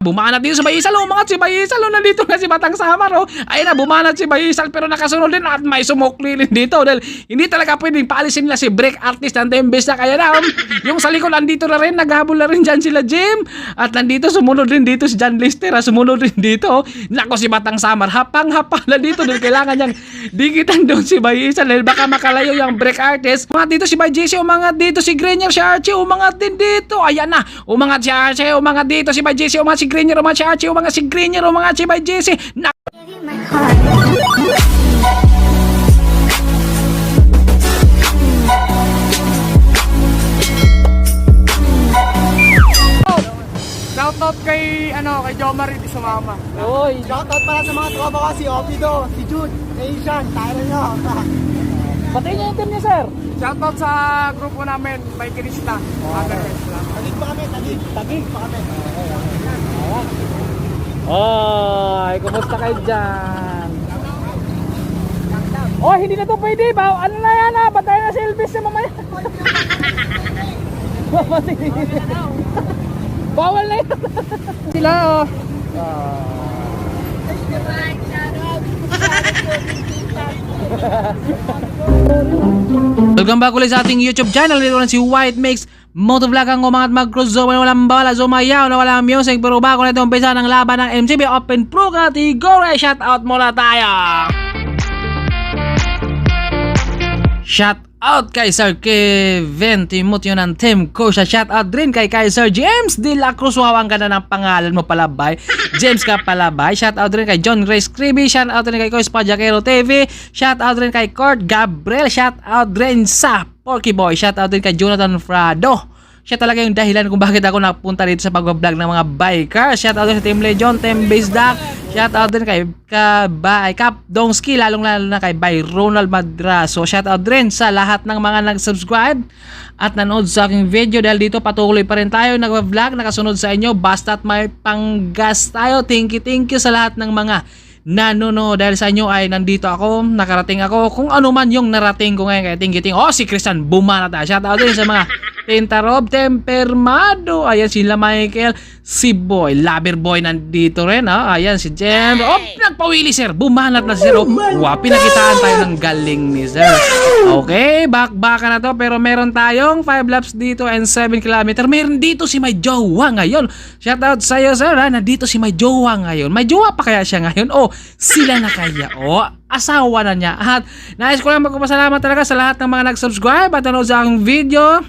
bumanat dito si Baisal. Umangat si Baisal. Nandito na si Batang Samar. Ayun na, bumanat si Baisal pero nakasunod din at may sumukli din dito dahil hindi talaga pwedeng paalisin nila si break artist ng Tembes na kaya na. Yung sa likod nandito na rin, naghabol na rin dyan sila Jim. At nandito sumunod din dito si John Lister. Sumunod din dito. Nako si Batang Samar. Hapang-hapang na dito dahil kailangan niyang dikitan doon si Baisal dahil baka makalayo yung break artist. Umangat dito si Bay JC. Umangat dito si Grenier. Si Archie umangat din dito. Ayan na. Umangat si Archie. Umangat dito si Bay JC. Umangat si Grenier. Umangat si Archie. Umangat si Grenier. Umangat si Bay JC. Shoutout kay Jomar di sumama. Oy. Shoutout para sa mga tropa ko, si Opido, si Jude, Asian, tayo nyo. Pati niya yung team niya, sir. Shoutout sa grupo namin, may Krishna. Tagig pa kami, tagig pa kami. Ay, kumusta kayo dyan? Oh, hindi na to pwede ba? Ano na yan ha? Batay na si Elvis na mamaya. Bawal na yan. Sila oh. Welcome back ulit sa ating YouTube channel. Dito na si White Mix Motovlog ang umangat mag-crossover na walang bala, sumayaw na walang music. Pero bago na ito umpisa ng laban ng MCB Open Pro Category, shoutout muna tayo. Shoutout kay Sir Kevin Timoteo ng Team Coach. Shoutout din kay Sir James De La Cruz. Wawang ganda ng pangalan mo palabay. James ka palabay. Shoutout din kay John Grace Criby. Shoutout din kay Coach Pajakero TV. Shoutout din kay Court Gabriel. Shoutout din sa Porky Boy. Shoutout din kay Jonathan Frado. Siya talaga yung dahilan kung bakit ako napunta dito sa pag-vlog ng mga bikers. Shoutout din sa Team Legion, Team Basedac. Shoutout din kay Cap Dongski, lalong-lalo na kay Ronald Madraso. Shoutout din sa lahat ng mga nag-subscribe at nanood sa aking video. Dahil dito patuloy pa rin tayo nag-vlog, nakasunod sa inyo. Basta't may panggas tayo. Thank you sa lahat ng mga nanonood. Dahil sa inyo ay nandito ako, nakarating ako. Kung ano man yung narating ko ngayon, kaya tingkiting. Oh, si Christian Bumanata. Shoutout din sa mga Tentarob, Tempermado. Ayan sila Michael, si Boy, Lover Boy nandito rin. Ayan si Jem. Oh, nagpawili sir. Bumanat na si sir. Pinakitaan tayo ng galing ni sir. Okay, baka na to. Pero meron tayong 5 laps dito and 7 km. Meron dito si may jowa ngayon. Shoutout sa'yo sir. Nandito si may jowa ngayon. May jowa pa kaya siya ngayon? Oh, sila na kaya. Oh, asawa na niya. At nais ko lang magpapasalamat talaga sa lahat ng mga nag-subscribe at nanood sa aking video.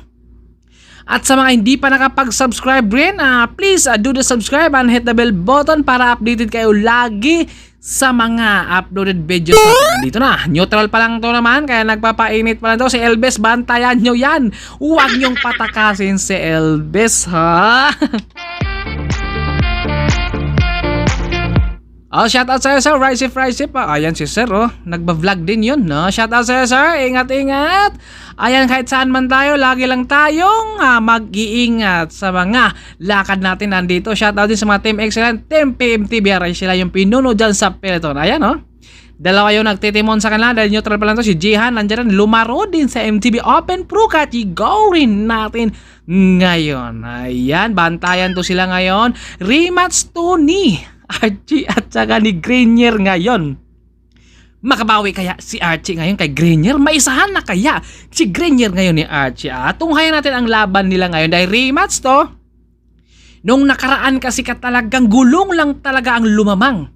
At sa mga hindi pa nakapag-subscribe rin, please do the subscribe and hit the bell button para updated kayo lagi sa mga uploaded videos natin. Dito na, neutral pa lang to naman, kaya nagpapainit pa lang to. Si Elvis, bantayan nyo yan. Huwag nyong patakasin si Elvis, ha? Oh, shoutout sa'yo sir, Ricey pa. Ayan si sir, oh, nagba-vlog din yun, no? Shoutout sa'yo sir, ingat-ingat. Ayan, kahit saan man tayo, lagi lang tayong mag-iingat sa mga lakad natin nandito. Shoutout din sa mga Team Excellent, Team PMTBR. Sila yung pinuno dyan sa peloton. Ayan, oh. Dalawa yung nagtitimon sa kanila dahil neutral pa lang to. Si Jihan, nandiyan rin, lumaro din sa MTB Open Pro Category natin ngayon. Ayan, bantayan to sila ngayon. Rematch to ni Archie at saka ni Grenier ngayon. Makabawi kaya si Archie ngayon kay Grenier? Maisahan na kaya si Grenier ngayon ni Archie? Tunghayan natin ang laban nila ngayon dahil rematch to. Nung nakaraan kasi talagang gulong lang talaga ang lumamang.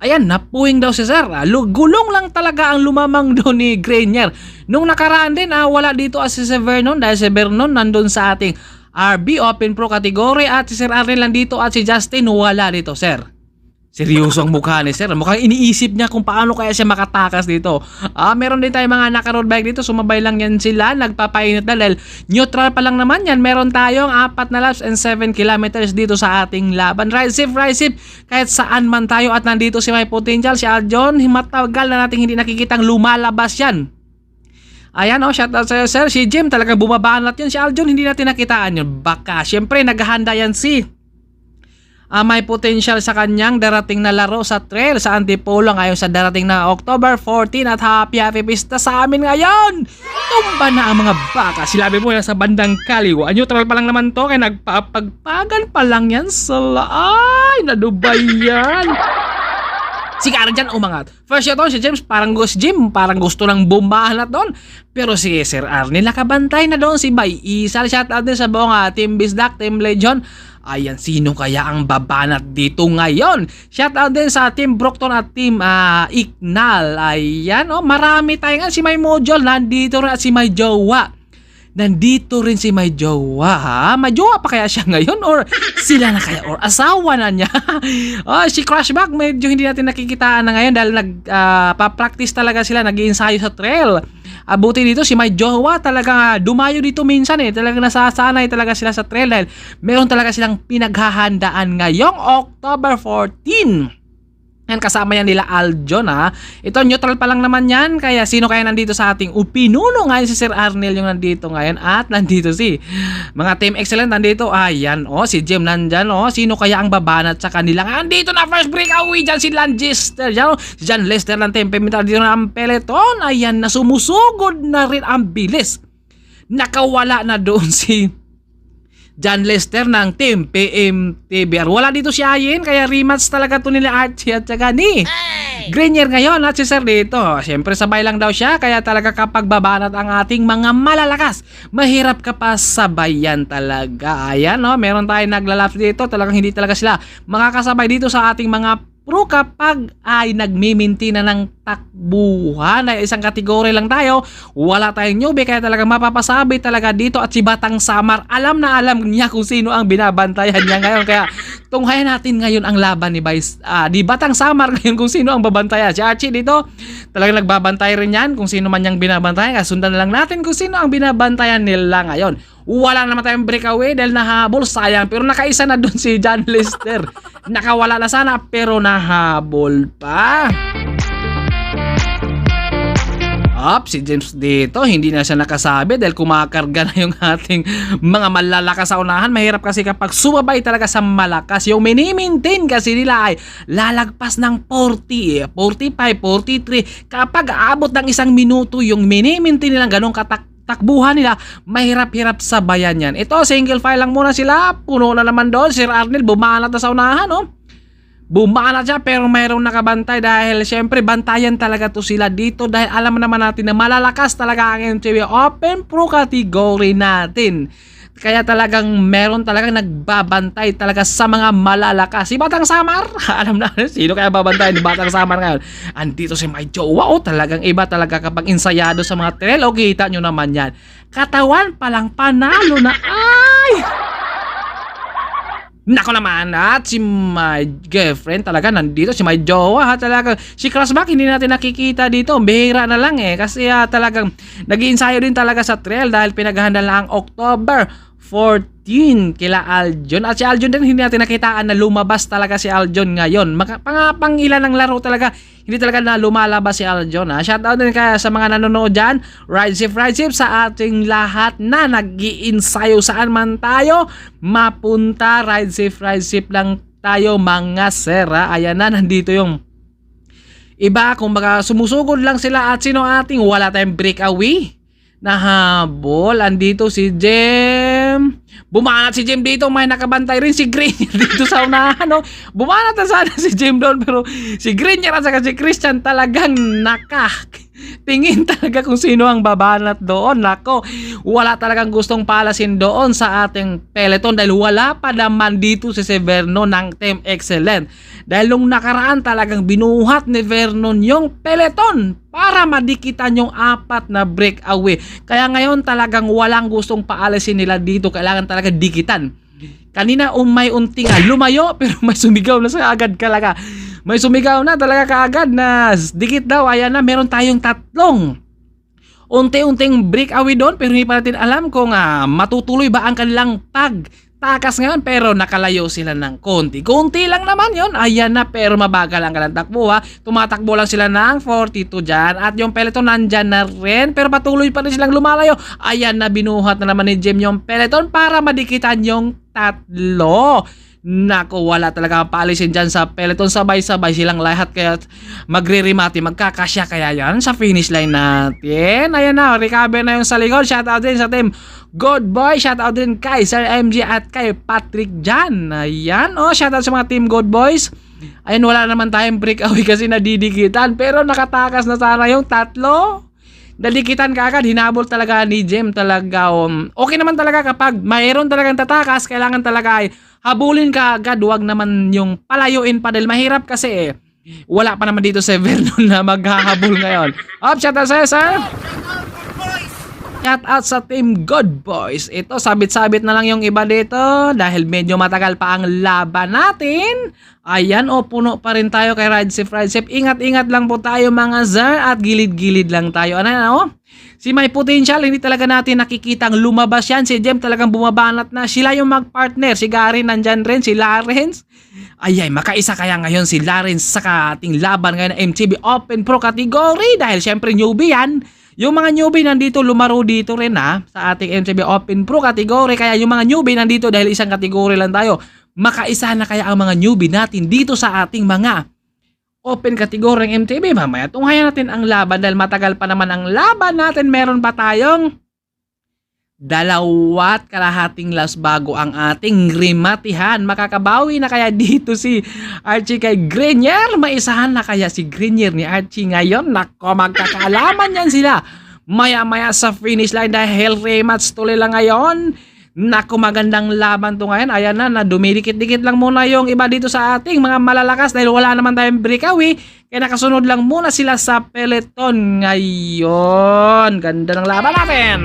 Ayan, napuwing daw si sir. Gulong lang talaga ang lumamang doon ni Grenier. Nung nakaraan din, wala dito si Vernon dahil si Vernon nandun sa ating RB Open Pro Category at si Sir Arlen lang dito at si Justin wala dito, sir. Seryoso ang mukha ni sir. Mukhang iniisip niya kung paano kaya siya makatakas dito. Meron din tayong mga naka-road bike dito. Sumabay lang yan sila. Nagpapainit na dahil neutral pa lang naman yan. Meron tayong 4 na laps and 7 kilometers dito sa ating laban. Ride safe. Kahit saan man tayo at nandito si My Potential, si Aljon. Matagal na natin hindi nakikitang lumalabas yan. Ayan, shoutout sa'yo sir. Si Jim talagang bumabanat yun. Si Aljon hindi natin nakitaan yun. Baka syempre naghahanda yan si may potential sa kanyang darating na laro sa trail sa Antipolo ngayon sa darating na October 14 at happy pista sa amin ngayon. Tumba na ang mga baka. Silabi mo yan sa bandang kaliwa. Neutral pa lang naman to kaya nagpapagpagan pa lang yan sa laay. Nadubay yan. Si Karen dyan umangat. First shot si James parang gusto ng bumahanat doon. Pero si Sir Arnel nakabantay na doon. Si Bay Isal shoutout din sa buong Team Bisdak, Team Legion. Ayan, sino kaya ang babanat dito ngayon? Shoutout din sa Team Brockton at Team Ignal. Ayan, marami tayo nga. Si May Mojol nandito rin at si May Jowa. Nandito rin si May Jowa, ha? May Jowa pa kaya siya ngayon? Or sila na kaya? Or asawa na niya? Si Crashback, medyo hindi natin nakikitaan na ngayon dahil nagpa-practice talaga sila, nag-iensayo sa trail. Buti dito si May Jowa talaga dumayo dito minsan talagang nasasanay talaga sila sa trail dahil meron talaga silang pinaghahandaan ngayong October 14. Yan, kasama yan nila Aljon, ha. Ito neutral pa lang naman yan. Kaya sino kaya nandito sa ating pinuno ngayon? Si Sir Arnel yung nandito ngayon. At nandito si mga Team Excellent nandito. Ayan, si Jim nandyan, Sino kaya ang babanat sa kanila? Andito na first breakaway dyan si Langister. Si John Lester ng Team Pimita. Dito na ang peloton. Ayan, na sumusugod na rin ang bilis. Nakawala na doon si John Lester ng Team PMTBR. Wala dito si Ayin, kaya rematch talaga to nila Archie at saka ni Grenier ngayon at si Sir dito. Siyempre sabay lang daw siya, kaya talaga kapag babanat ang ating mga malalakas, mahirap ka pa sabayan talaga. Ayan, meron tayong naglalaps dito, talagang hindi talaga sila makakasabay dito sa ating mga pro kapag ay nagmiminti na ng takbuhan. Ay isang kategory lang tayo, wala tayong newbie, kaya talagang mapapasabi talaga dito. At si Batang Samar, alam na alam niya kung sino ang binabantayan niya ngayon, kaya tunghayan natin ngayon ang laban ni Batang Samar ngayon kung sino ang babantayan. Si Archie dito talagang nagbabantay rin yan kung sino man niyang binabantayan, kaya sundan na lang natin kung sino ang binabantayan nila ngayon. Wala naman tayong breakaway dahil nahabol, sayang, pero nakaisa na dun si John Lester. Nakawala na sana pero nahabol pa. Si James dito hindi na siya nakasabi dahil kumakarga na yung ating mga malalakas sa unahan. Mahirap kasi kapag sumabay talaga sa malakas. Yung mini-maintain kasi nila ay lalagpas ng 40, 45, 43. Kapag aabot ng 1 minuto yung mini-maintain nilang ganong takbuhan nila, mahirap-hirap sabayan yan. Ito, single file lang muna sila. Puno na naman doon. Sir Arnel, bumanat na sa unahan, Bumanat siya pero mayroong nakabantay dahil syempre bantayan talaga to sila dito dahil alam naman natin na malalakas talaga ang MTB Open Pro category natin. Kaya talagang meron talagang nagbabantay talaga sa mga malalakas. Si Batang Samar, alam na sino kaya babantay ni Batang Samar ngayon. Andito si May Jowa, talagang iba talaga kapag ensayado sa mga trail. Kita nyo naman yan. Katawan palang panalo na. Ay! Nako naman, at si my girlfriend talaga nandito, si my jowa talaga. Si Crossback hindi natin nakikita dito, bihira na lang kasi talagang nag-iensayo din talaga sa trail dahil pinaghahanda lang ang October 14 kila Aljon. At si Aljon din hindi natin nakitaan na lumabas talaga si Aljon ngayon. Pang ilan ng laro talaga, hindi talaga na lumalabas si Aljon. Shoutout din kaya sa mga nanonood dyan. Ride safe sa ating lahat na nag-iinsayo saan man tayo mapunta. Ride safe lang tayo mga sera. Ayan na, nandito yung iba. Kung baka sumusugod lang sila at sino ating wala tayong breakaway. Nahabol. Andito si Jem. Bumanat si Jem dito. May nakabantay rin si Grenier dito sa unahan. Bumanat na sana si Jem doon. Pero si Grenier at saka si Christian talagang tingin talaga kung sino ang babanat doon. Nako, wala talagang gustong palasin doon sa ating peloton dahil wala pa naman dito si Vernon ng Team Excellent. Dahil nung nakaraan talagang binuhat ni Vernon yung peloton para madikitan yung 4 na breakaway. Kaya ngayon talagang walang gustong paalisin nila dito. Kailangan talaga dikitan. Kanina may unting lumayo pero may sumigaw na sa agad talaga. May sumigaw na talaga kaagad na dikit daw. Ayan na, meron tayong 3 unti-unting breakaway doon pero hindi pa natin alam kung matutuloy ba ang kanilang pagtakas ngayon, pero nakalayo sila ng konti lang naman yon. Ayan na, pero mabagal ang kanilang takbo. Tumatakbo lang sila ng 42 dyan at yung peloton nandyan na rin pero patuloy pa rin silang lumalayo. Ayan na, binuhat na naman ni Jem yung peloton para madikitan yung 3. Nako, wala talaga paalisin dyan sa peloton. Sabay-sabay silang lahat kaya magre-remate, magkakasya kaya yan sa finish line natin. Ayan na, recover na yung sa likod. Shoutout din sa team Good Boy. Shoutout din kay Sir MG at kay Patrick dyan. Ayan, shoutout sa mga team Good Boys. Ayan, wala naman tayong breakaway kasi nadidikitan. Pero nakatakas na sana yung tatlo. Dalikitan ka agad, hinabol talaga ni Jem talaga. Okay naman talaga kapag mayroon talagang tatakas, kailangan talaga ay habulin ka agad, wag naman yung palayuin pa dahil mahirap kasi wala pa naman dito si Vernon na maghahabol ngayon. Shout out sa'yo, sir. Shout out sa team Good Boys. Ito, sabit-sabit na lang yung iba dito dahil medyo matagal pa ang laban natin. Ayan, puno pa rin tayo kay Ride Safe. Ingat-ingat lang po tayo mga sir at gilid-gilid lang tayo. Si May Potential, hindi talaga natin nakikitang lumabas yan. Si Jem talagang bumabanat na. Sila yung mag-partner. Si Gary nandyan rin. Si Lawrence. Ayay, makaisa kaya ngayon si Lawrence sa ating laban ngayon ng MTB Open Pro category. Dahil syempre newbie yan. Yung mga newbie nandito, lumaro dito rin sa ating MTB Open Pro category. Kaya yung mga newbie nandito dahil isang category lang tayo. Makaisa na kaya ang mga newbie natin dito sa ating mga open category ng MTB. Mamaya tunghayan natin ang laban dahil matagal pa naman ang laban natin. Meron pa tayong 2.5 laps bago ang ating rematihan. Makakabawi na kaya dito si Archie kay Grenier? Maisahan na kaya si Grenier ni Archie ngayon? Nako, magkakaalaman yan sila maya-maya sa finish line dahil rematch tuloy lang ngayon. Naku, magandang laban to ngayon. Ayan na, dumidikit-dikit lang muna yung iba dito sa ating mga malalakas dahil wala naman tayong breakaway. Kaya nakasunod lang muna sila sa peloton ngayon. Ganda ng laban natin.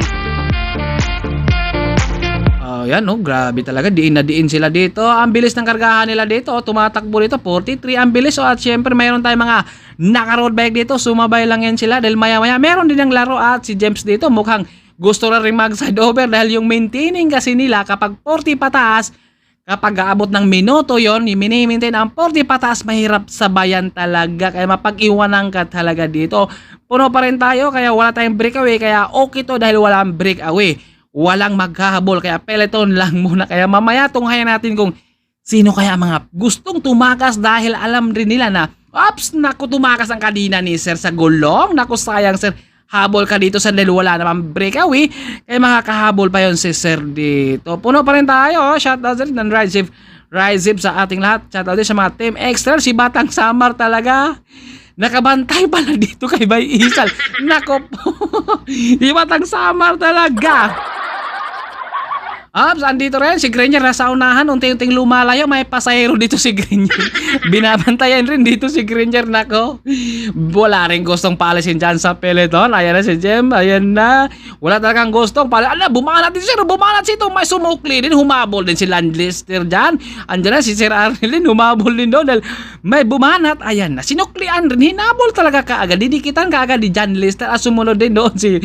Ayan, grabe talaga. Diin na diin sila dito. Ang bilis ng kargahan nila dito. Tumatakbo dito. 43 ang bilis. At syempre, mayroon tayong mga naka-road bike dito. Sumabay lang yan sila dahil maya-maya meron din ang laro at si James dito mukhang gusto na rin mag-side over dahil yung maintaining kasi nila kapag 40 pataas, kapag aabot ng minuto yon, i-maintain ang 40 pataas, mahirap sabayan talaga. Kaya mapag-iwanan ka talaga dito. Puno pa rin tayo kaya wala tayong breakaway. Kaya okay to dahil walang breakaway. Walang maghahabol kaya peloton lang muna. Kaya mamaya tunghayan natin kung sino kaya mga gustong tumakas dahil alam rin nila na naku, tumakas ang kadina ni sir sa gulong. Naku, sayang sir. Habol ka dito sa dahil wala naman breakaway. Kaya makakahabol pa yon si sir dito. Puno pa rin tayo. Shoutout din ng Ride Safe sa ating lahat. Shoutout din sa mga team extra. Si Batang Samar talaga. Nakabantay pala dito kay Bay Isal. Nako po. Si Batang Samar talaga. Andito rin si Grenier nasa unahan, unti-unting lumalayo, may pasahero dito si Grenier. Binabantayan rin dito si Grenier. Nako, wala rin gustong paalisin dyan sa peloton. Ayan na si Jem, ayan na. Wala talagang gustong paalisin. Bumanat din sir, bumanat si ito. May sumukli din, humabol din si Landlister dyan. Andyan na si Sir Arnel, humabol din doon dahil may bumanat. Ayan na, sinuklian rin, hinabol talaga kaagad. Didikitan kaagad di John Lister. Sumunod din doon si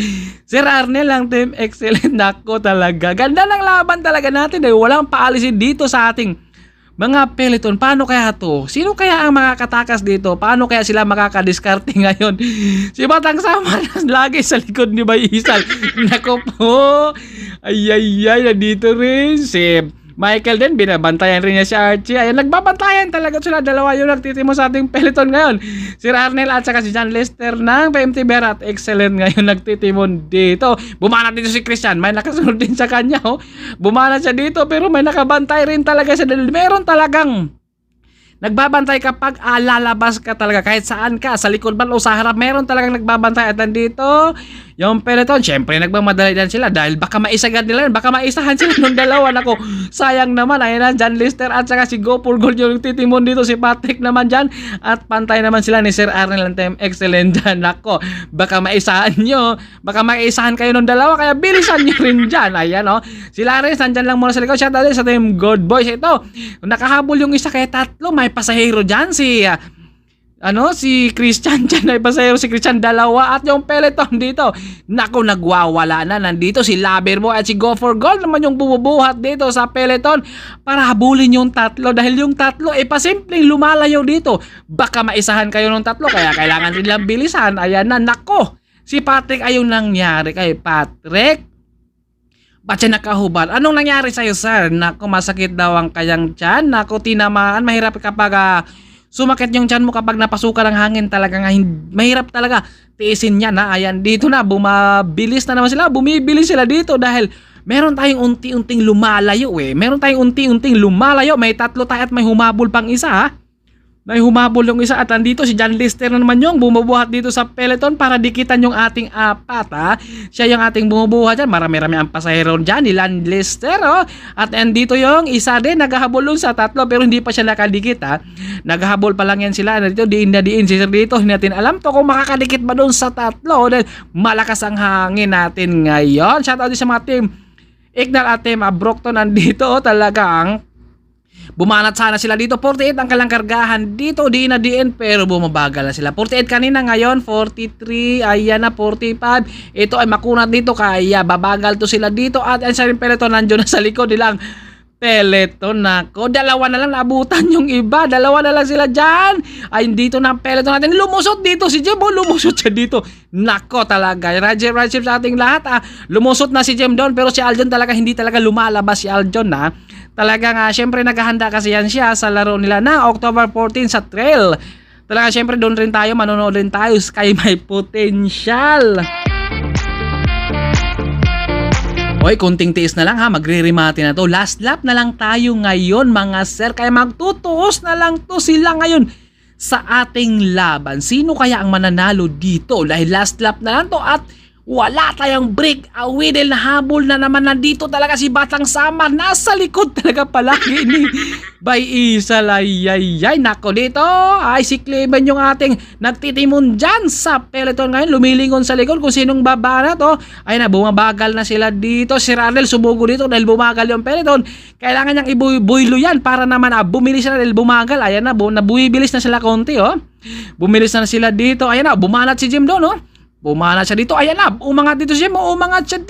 Sir Arnel ang team excellent. Nako talaga, ganda ng laban talaga natin dahil walang paalisin dito sa ating mga peloton. Paano kaya to? Sino kaya ang mga katakas dito? Paano kaya sila makakadiskarte ngayon? Si Batang Samar lagi sa likod ni Bay Isal. Nako po. Ay, nandito rin si Michael din, binabantayan rin niya si Archie. Ayan, nagbabantayan talaga sila. Dalawa yung nagtitimo sa ating peloton ngayon. Si Arnel at saka si John Lester ng PMT Berat. Excellent ngayon nagtitimon dito. Bumanat dito si Christian. May nakasunod din sa kanya. Bumanat siya dito pero may nakabantay rin talaga siya. Meron talagang nagbabantay kapag lalabas ka talaga kahit saan ka, sa likod man o sa harap, meron talagang nagbabantay. At nandito yung peloton, syempre nagmamadali din sila dahil baka maisagad nila yun, baka maisahan sila ng dalawa. Nako, sayang naman. Ayun na, John Lister at saka si Go for Gold yung titimon dito, si Patrick naman dyan, at pantay naman sila ni Sir Arnel and Team Excellent dyan. Nako, baka maisahan nyo, baka maisahan kayo ng dalawa, kaya bilisan nyo rin dyan. Ayan si Lawrence nandyan lang muna sa likod. Shout out din sa Team Good Boys. Ito, nakahabol yung isa kaya tatlo, may pasahero dyan si Christian dyan, ay pasahero si Christian, dalawa, at yung peloton dito, naku, nagwawala na. Nandito si Labermo at si Go for Gold naman yung bumubuhat dito sa peloton para habulin yung tatlo dahil yung tatlo pasimpleng lumalayo dito, baka maisahan kayo ng tatlo kaya kailangan rin lang bilisan. Ayan na, nako, si Patrick, ayun nangyari kay Patrick. Ba't siya nakahubad? Anong nangyari sa'yo, sir? Naku, masakit daw ang kayang tiyan. Naku, tinamaan. Mahirap kapag sumakit yung tiyan mo kapag napasukan ng hangin. Talaga nga, mahirap talaga. Tiisin niya na. Ayan, dito na. Bumabilis na naman sila. Bumibilis sila dito dahil meron tayong unti-unting lumalayo eh. Meron tayong unti-unting lumalayo. May 3 tayo at may humabol pang isa ha. May humabol yung isa at andito si John Lister na naman yung bumubuhat dito sa peloton para dikitan yung ating 4 ha. Siya yung ating bumubuhat dyan. Marami-rami ang pasahero dyan ni John Lister oh. At andito yung isa din naghahabol dun sa 3 pero hindi pa siya nakadikit ha. Naghahabol pa lang yan sila. Dito diin na diin si Sir dito. Hindi natin alam to kung makakadikit ba dun sa 3 dahil malakas ang hangin natin ngayon. Shout out din sa mga team Ignal at team Brockton andito oh, talagang bumanat sana sila dito. 48 ang kalang kargahan dito. Di na diin pero bumabagal na sila. 48 kanina, ngayon 43. Ayan na 45. Ito ay makunat dito kaya babagal to sila dito. At ang saring peloton nandiyo na sa likod nilang peloton. Nako, dalawa na lang naabutan yung iba. Dalawa na lang sila dyan. Ay dito na ang peloton natin. Lumusot dito si Jem. Lumusot siya dito. Nako talaga. Rajib sa ating lahat. Lumusot na si Jem doon pero si Aljon talaga hindi talaga lumalabas si Aljon na. Talagang syempre naghahanda kasi yan siya sa laro nila na October 14 sa trail. Talaga syempre doon rin tayo, manonood rin tayo kay may potential. Hoy, kunting tiis na lang ha, magre-remate na to. Last lap na lang tayo ngayon mga sir. Kaya magtutuos na lang to sila ngayon sa ating laban. Sino kaya ang mananalo dito? Dahil last lap na lang to at wala tayong break away dahil nahabol na naman nandito talaga si Batang Samar. Nasa likod talaga palagi ni Bay Isal. Ay, nako dito. Ay, si Clemen yung ating nagtitimon dyan sa peloton ngayon. Lumilingon sa likod kung sinong baba na to. Ay na, bumabagal na sila dito. Si Ranel sumugo dito dahil bumagal yung peloton. Kailangan niyang ibuylo yan para naman bumilis na dahil bumagal. Ayan na, nabuibilis na sila konti oh. Bumilis na sila dito. Ayan na, bumanat si Jim doon oh. Bumanat siya dito. Ayan na, umangat dito siya. Umangat siya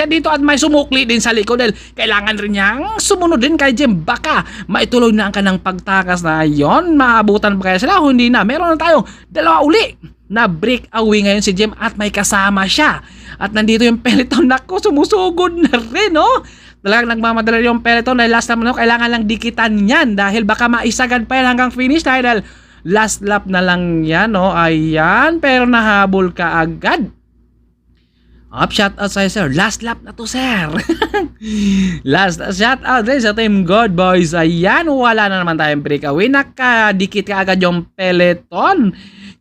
dito at may sumukli din sa likod dahil kailangan rin niyang sumunod din kay Jem. Baka maituloy na ang kanang pagtakas na yon. Maabutan pa kaya sila o hindi na. Meron na tayong 2 uli na break away ngayon si Jem at may kasama siya. At nandito yung peloton. Nako, sumusugod na rin oh. Talagang nagmamadala yung peloton dahil last time kailangan lang dikitan yan dahil baka maisagad pa yan hanggang finish dahil last lap na lang yan, oh. Ayan, pero nahabol ka agad. Shout out sa'yo, sir. Last lap na to, sir. Last shout out din sa Team God Boys. Ayan, wala na naman tayong breakaway. Nakadikit ka agad yung peloton.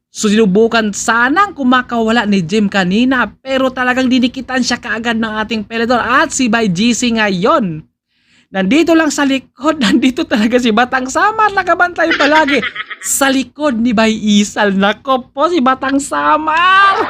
So, sinubukan sanang kumakawala ni Jim kanina. Pero talagang dinikitan siya kaagad ng ating peloton. At si Bay GC ngayon. Nandito lang sa likod, nandito talaga si Batang Samar, nakabantay palagi sa likod ni Bay Isal. Nako po, si Batang Samar.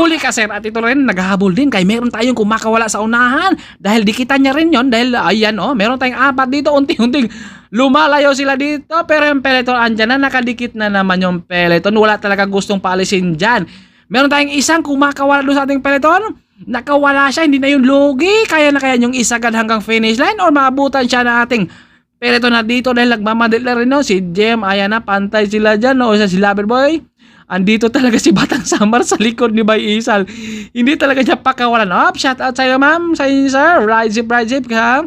Huli ka sir, at ito rin naghahabol din kay meron tayong kumakawala sa unahan dahil dikitan niya rin yon dahil ayan oh, meron tayong 4 dito, unti-unting lumalayo sila dito pero yung peloton andyan na, nakadikit na naman yung peloton, wala talaga gustong paalisin dyan. Meron tayong isang kumakawala doon sa ating peloton. Nakawala siya, hindi na yung lugi. Kaya na kaya yung isagad hanggang finish line or maabutan siya na ating peloton na dito dahil nagmamadali rin no? Si Jem, ayan na, pantay sila dyan no? O si Loverboy. Andito talaga si Batang Samar sa likod ni Bay Isal. Hindi talaga niya pakawalan. Shout out sa'yo ma'am, sa inyo sir. Rise up ha.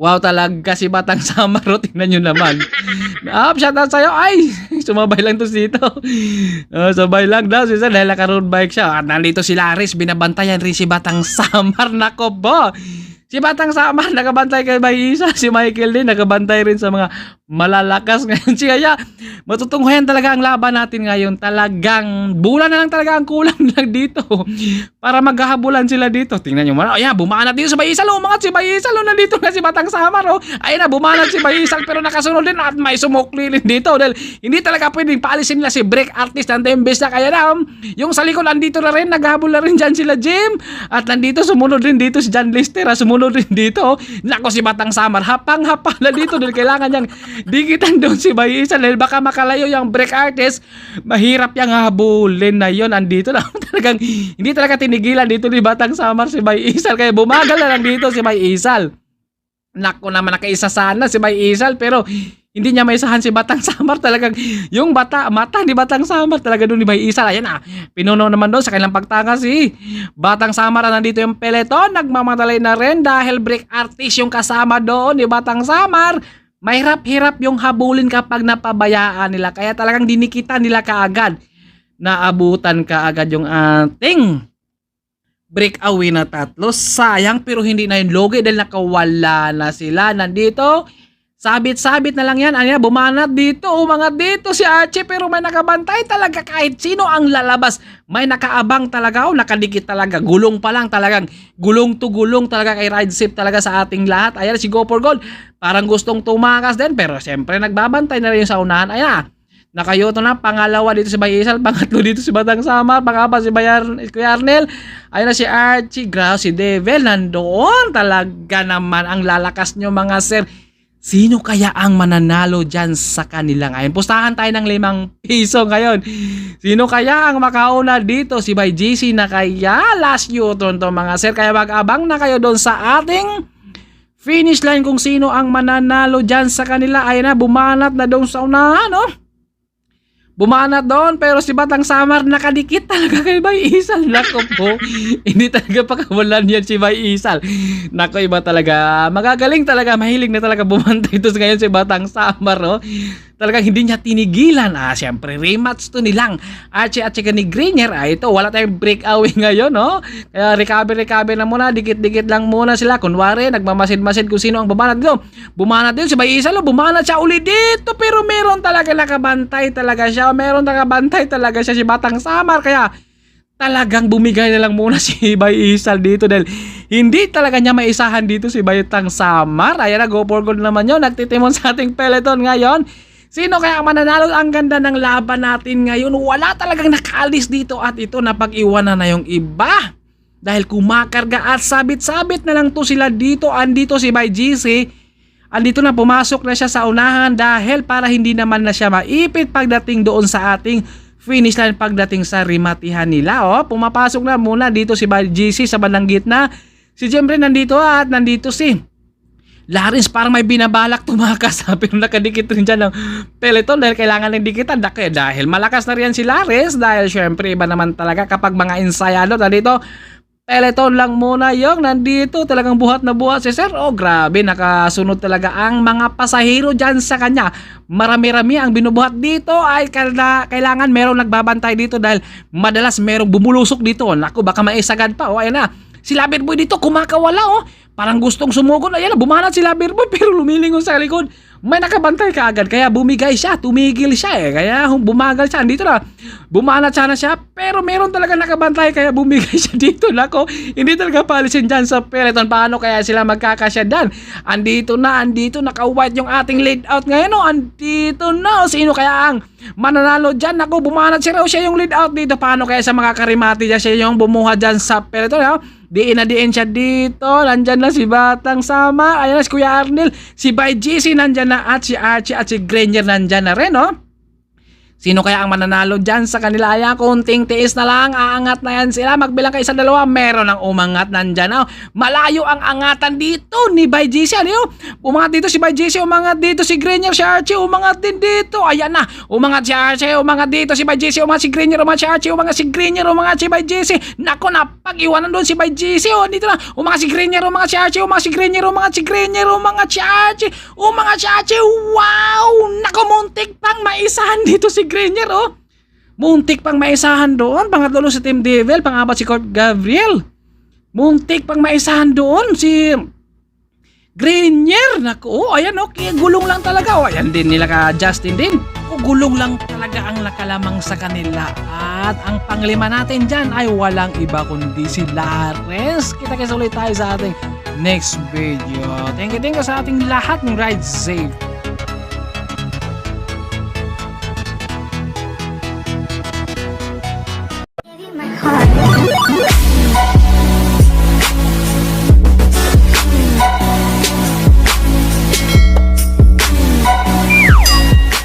Wow talaga si Batang Samar. Tingnan nyo naman. Shout out sa'yo. Ay, sumabay lang to dito. Sabay lang daw siya dahil naka-road bike siya. At nandito si Laris. Binabantayan rin si Batang Samar. Nako po. Si Batang Samar nakabantay kay Bay Isa. Si Michael din nakabantay rin sa mga malalakas ngayon. Kaya matutunghayan talaga ang laban natin ngayon. Talagang bulan na lang talaga ang kulang lang dito para maghahabulan sila dito. Tingnan nyo man. Ayan, bumanat dito si Bay Isa. Umangat si Bay Isa. Nandito na si Batang Samar. Ayun na, bumanat si Bay Isa pero nakasunod din at may sumukli din dito. Dahil hindi talaga pwedeng paalisin nila si break artist ng Tembes na kaya na. Yung sa likod nandito na rin. Naghahabol na rin dyan sila Jim. At nandito sumunod rin dito si John Lister. Sumunod rin dito. Nako si Batang Samar. Hapang-hapa na dito. Dahil kailangan niyang dikitan doon si Bay Isa. Dahil baka makalayo yung break artist. Mahirap yung habulin na yun. Andito na. Talagang hindi talaga tinigilan dito ni Batang Samar si Bay Isal. Kaya bumagal na lang dito si Bay Isal. Nako naman nakaisa sana si Bay Isal pero hindi niya maisahan si Batang Samar. Talagang yung mata ni Batang Samar talaga doon ni Bay Isal. Ayan pinuno naman doon sa kanilang pagtanga si Batang Samar. Nandito yung peloton, nagmamatalay na rin dahil break artist yung kasama doon ni Batang Samar. Mahirap-hirap yung habulin kapag napabayaan nila. Kaya talagang dinikitan nila kaagad. Naabutan kaagad yung ating breakaway na tatlo. Sayang pero hindi na yung logi dahil nakawala na sila. Nandito, sabit-sabit na lang yan. Bumanat dito, umangat dito si Archie pero may nakabantay talaga kahit sino ang lalabas. May nakaabang talaga nakadikit talaga. Gulong pa lang talagang. Gulong to gulong talaga kay Ride Safe talaga sa ating lahat. Ayan si Go for Gold. Parang gustong tumakas din pero siyempre nagbabantay na rin sa unahan. Ayan nakayoto na, pangalawa dito si Bay Isal, pangatlo dito si Batang Samar, pangapat si Kuya Arnel, ayun na si Archie, grabe si Devil, nandoon talaga naman ang lalakas nyo mga sir. Sino kaya ang mananalo dyan sa kanila ngayon? Pustahan tayo ng 5 piso ngayon. Sino kaya ang makauna dito? Si Bay GC na kaya last U-turn to mga sir, kaya mag-abang na kayo doon sa ating finish line kung sino ang mananalo dyan sa kanila. Ayun na, bumanat na doon sa unahan, bumanat doon pero si Batang Samar nakadikit talaga kay Bay Isal. Nako po, hindi talaga pakawalan yan si Bay Isal. Nako, iba talaga, magagaling talaga, mahilig na talaga bumantay ito ngayon si Batang Samar. Talagang hindi niya tinigilan. Siyempre rematch to nilang Archie at saka ni Grenier. Ito, wala tayong breakaway ngayon, Kaya recover na muna, dikit-dikit lang muna sila. Kunwari, nagmamasid-masid kung sino ang bumanat dito. Bumanat din si Bay Isal, bumanat siya uli dito. Pero meron talaga nakabantay talaga siya. Meron nakabantay talaga siya si Batang Samar. Kaya talagang bumigay na lang muna si Bay Isal dito dahil hindi talaga niya maisahan dito si Batang Samar. Ayan na, Go for Gold naman yun. Nagtitimon sa ating peloton ngayon. Sino kaya ang mananalo? Ang ganda ng laban natin ngayon. Wala talagang nakaalis dito at ito napag-iwanan na yung iba. Dahil kumakarga at sabit-sabit na lang to sila dito. Andito si Bay GC. Andito na, pumasok na siya sa unahan dahil para hindi naman na siya maipit pagdating doon sa ating finish line pagdating sa rimatihan nila. Pumapasok na muna dito si Bay GC sa bandang gitna. Si Jemre nandito at nandito si Larins, parang may binabalak tumakas pero nakadikit rin dyan ng peloton dahil kailangan ng dikitan. Dahil malakas na rin si Larins dahil syempre iba naman talaga kapag mga ensayado. Nandito, peloton lang muna yung nandito. Talagang buhat na buhat si Sir. Grabe, nakasunod talaga ang mga pasahero dyan sa kanya. Marami-rami ang binubuhat dito ay kailangan merong nagbabantay dito dahil madalas merong bumulusok dito. Naku, baka maisagad pa. Ayan na. Si Loverboy dito kumakawala parang gustong sumugod. Ayan na, bumanat si Loverboy pero lumilingon sa likod. May nakabantay kaagad kaya bumigay siya, tumigil siya kaya bumagal siya. Dito na, bumanat sana siya pero meron talaga nakabantay kaya bumigay siya dito. Nako, hindi talaga palisin dyan sa peloton. Paano kaya sila magkakasya dyan? Andito naka-white yung ating lead out ngayon. Andito na, sino kaya ang mananalo dyan? Nako, bumanat siya yung lead out dito. Paano kaya sa mga karimati dyan siya yung bumuha dyan sa peloton? Diin siya dito. Nandyan na si Batang Samar. Ayan na si Kuya Arnel. Si Bay GC nandyan na at si Archie at si Grenier nandyan na rin. Sino kaya ang mananalo dyan sa kanila? Ayan, konting tiis na lang. Aangat na yan sila. Magbilang kayo sa dalawa. Meron ang umangat nandyan. Malayo ang angatan dito ni Bay GC. Umangat dito si Bay GC. Umangat dito si Grenier. Si Archie umangat din dito. Ayan na. Umangat si Archie. Umangat dito si Bay GC. Umangat si Grenier. Umangat si Archie. Umangat si Grenier. Umangat si Bay GC. Nako, napag-iwanan doon si Bay GC. Dito na. Umangat si Grenier. Umangat si Archie. Umangat si Grenier. Umangat si Grenier. Umangat si Archie. Umangat si Archie. Wow! Nako, muntik pang maisahan dito si Grenier. Muntik pang maisahan doon. Pangatlo si Team Devil. Pangapat si Court Gabriel. Muntik pang maisahan doon si Grenier. Naku, ayan kaya gulong lang talaga. Ayan din nila ka Justin din. Gulong lang talaga ang nakalamang sa kanila. At ang panglima natin dyan ay walang iba kundi si Larens. Kita-kits ulit tayo sa ating next video. Thank you sa ating lahat ng Ride Safe.